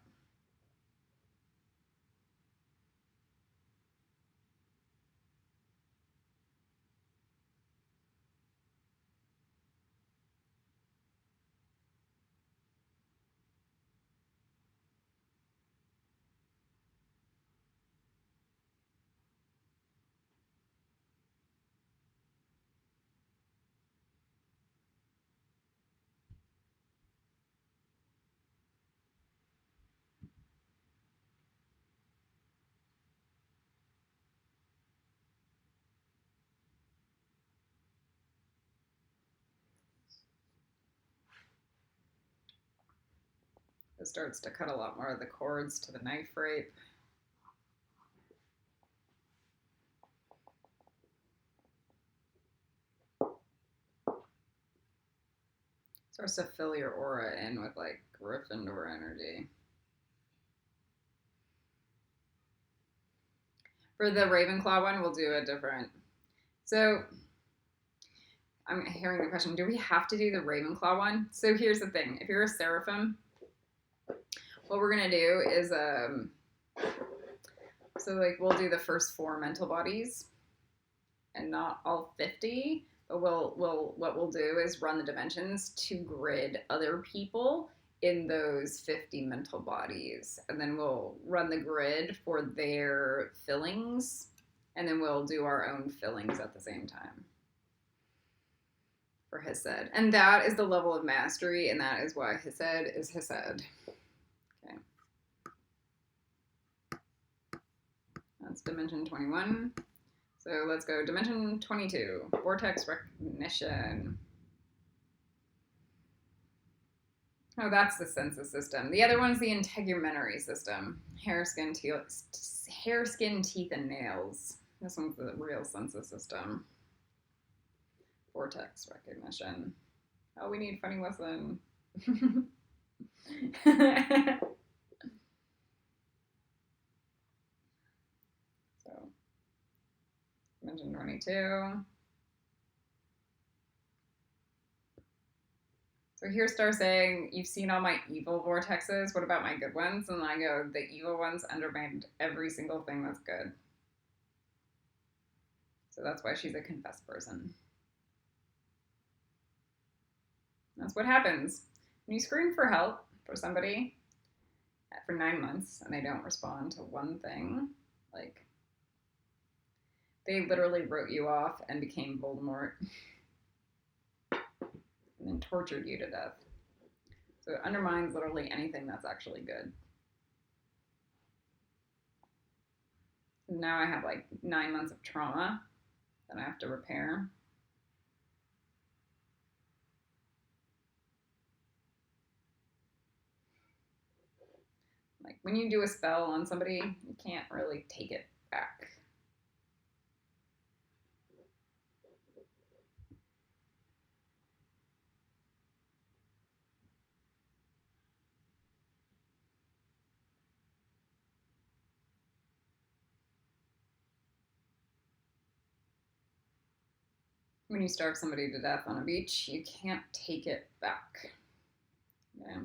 It starts to cut a lot more of the cords to the knife rape. Starts to fill your aura in with like Gryffindor energy. For the Ravenclaw one, we'll do a different. So I'm hearing the question, do we have to do the Ravenclaw one? So here's the thing. If you're a Seraphim, what we're going to do is, so like we'll do the first 4 mental bodies and not all 50, but what we'll do is run the dimensions to grid other people in those 50 mental bodies. And then we'll run the grid for their fillings, and then we'll do our own fillings at the same time for Hesed. And that is the level of mastery, and that is why Hesed is Hesed. Okay. That's dimension 21. So let's go dimension 22, vortex recognition. Oh, that's the census system. The other one's the integumentary system. Hair, skin, teeth, and nails. This one's the real census system. Vortex recognition. Oh, we need funny lesson. So, dimension 22. So here starts saying, you've seen all my evil vortexes. What about my good ones? And I go, the evil ones undermined every single thing that's good. So that's why she's a confessed person. That's what happens. When you scream for help for somebody for 9 months and they don't respond to one thing, like they literally wrote you off and became Voldemort. And then tortured you to death. So it undermines literally anything that's actually good. And now I have like 9 months of trauma that I have to repair. Like when you do a spell on somebody, you can't really take it back. When you starve somebody to death on a beach, you can't take it back. Okay?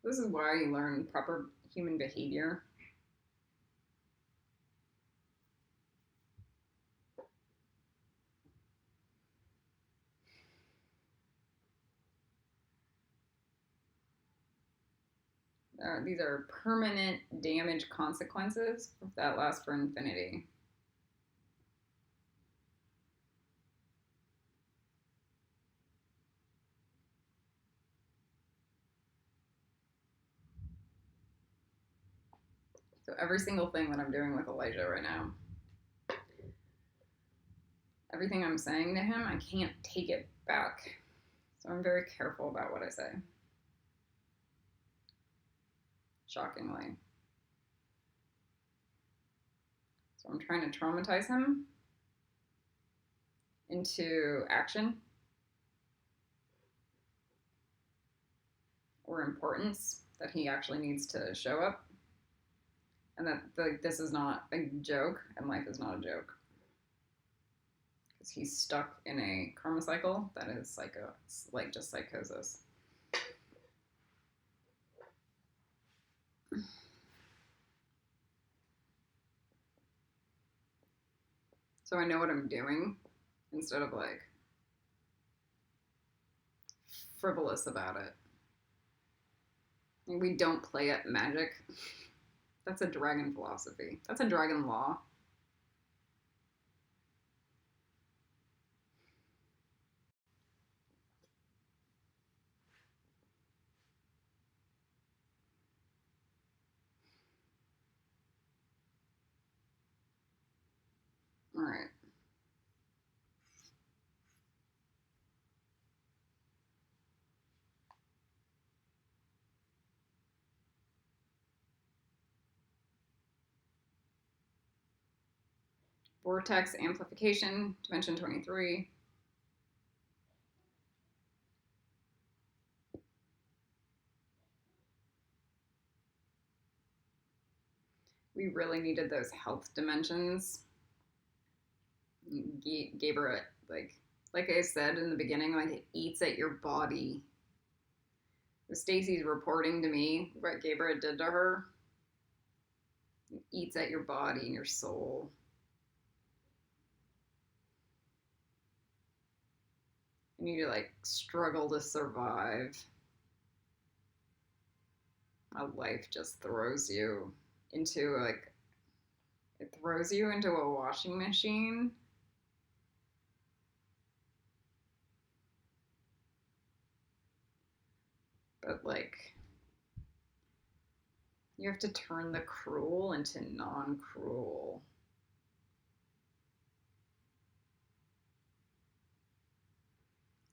This is why you learn proper human behavior. These are permanent damage consequences that last for infinity. So every single thing that I'm doing with Elijah right now, everything I'm saying to him, I can't take it back. So I'm very careful about what I say. shockingly. So I'm trying to traumatize him into action or importance, that he actually needs to show up, and that this is not a joke and life is not a joke, because he's stuck in a karma cycle that is just psychosis. So I know what I'm doing instead of like frivolous about it. We don't play at magic. That's a dragon philosophy. That's a dragon law. All right. Vortex amplification, dimension 23. We really needed those health dimensions. GEBURAH, like I said in the beginning, like it eats at your body. Stacy's reporting to me what GEBURAH did to her. It eats at your body and your soul. And you like struggle to survive. A life just throws you into it throws you into a washing machine. But like, you have to turn the cruel into non-cruel.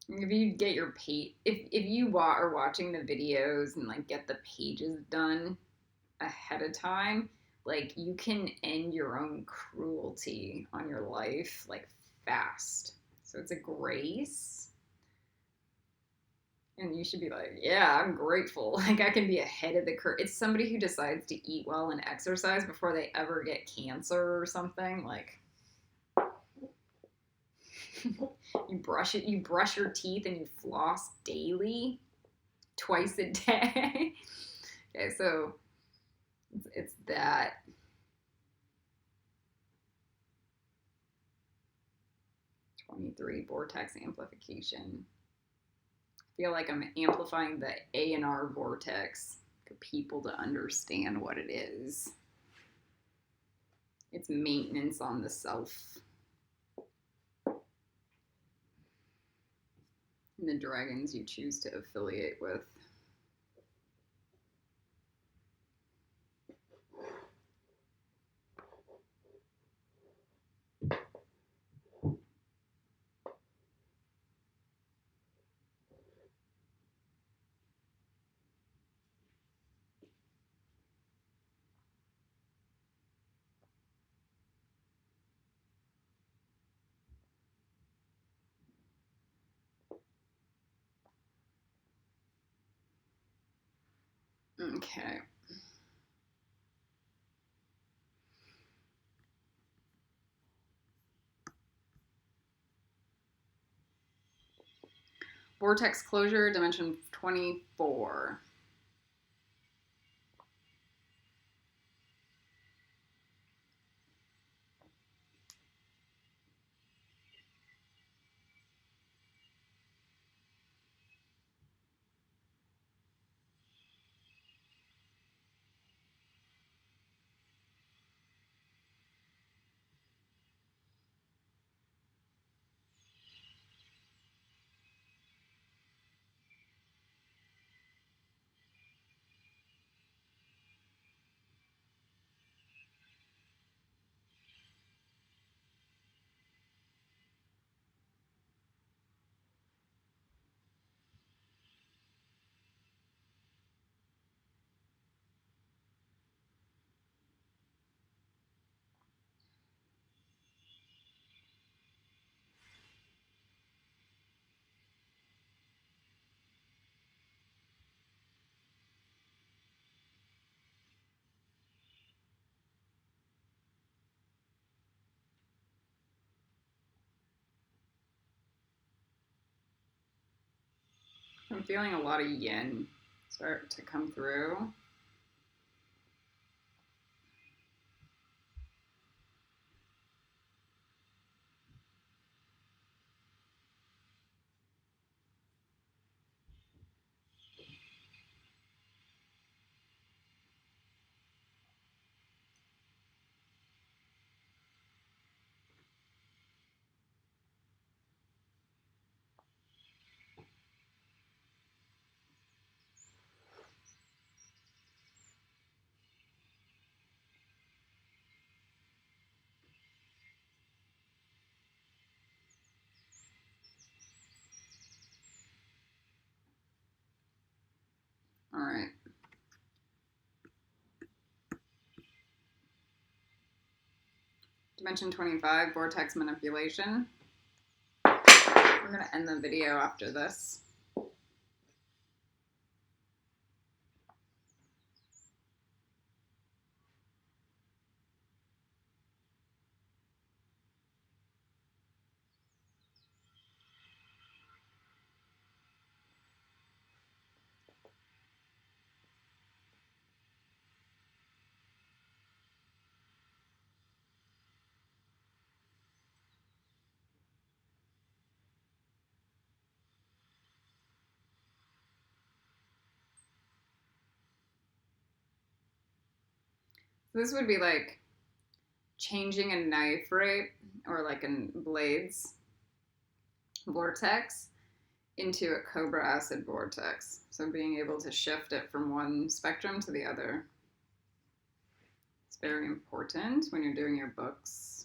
If you get your page, if you are watching the videos and like get the pages done ahead of time, like you can end your own cruelty on your life like fast. So it's a grace. And you should be like, yeah, I'm grateful. Like I can be ahead of the curve. It's somebody who decides to eat well and exercise before they ever get cancer or something. Like you brush your teeth and you floss daily, twice a day. Okay, so it's that. Vortex amplification. I feel like I'm amplifying the A&R vortex for people to understand what it is. It's maintenance on the self. And the dragons you choose to affiliate with. Okay. Vortex closure, dimension 24. feeling a lot of yin start to come through. All right. Dimension 25, vortex manipulation. We're going to end the video after this. This would be like changing a knife, right? Or like a blade's vortex into a cobra acid vortex. So being able to shift it from one spectrum to the other. It's very important when you're doing your books.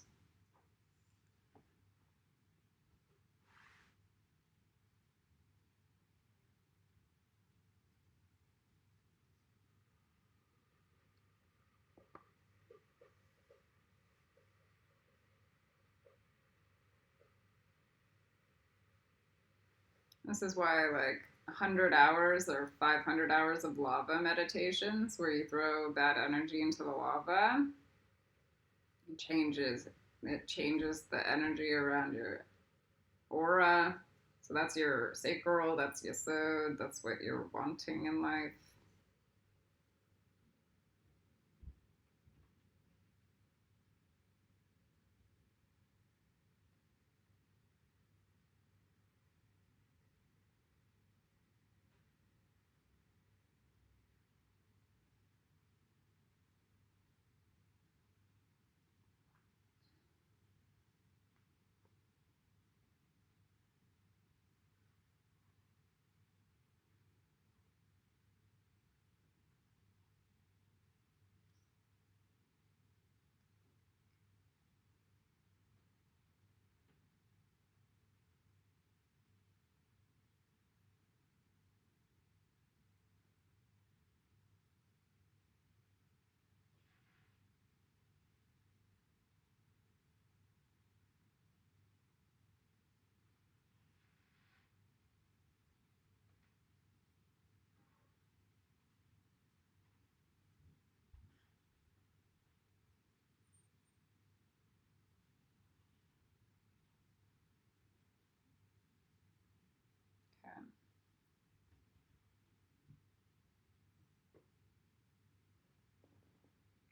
This is why like 100 hours or 500 hours of lava meditations where you throw bad energy into the lava, it changes the energy around your aura. So that's your sacral, that's your yesod, that's what you're wanting in life.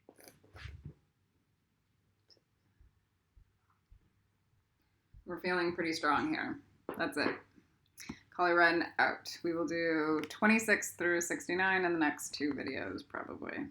Okay. We're feeling pretty strong here. That's it. Kali Ren out. We will do 26 through 69 in the next two videos, probably.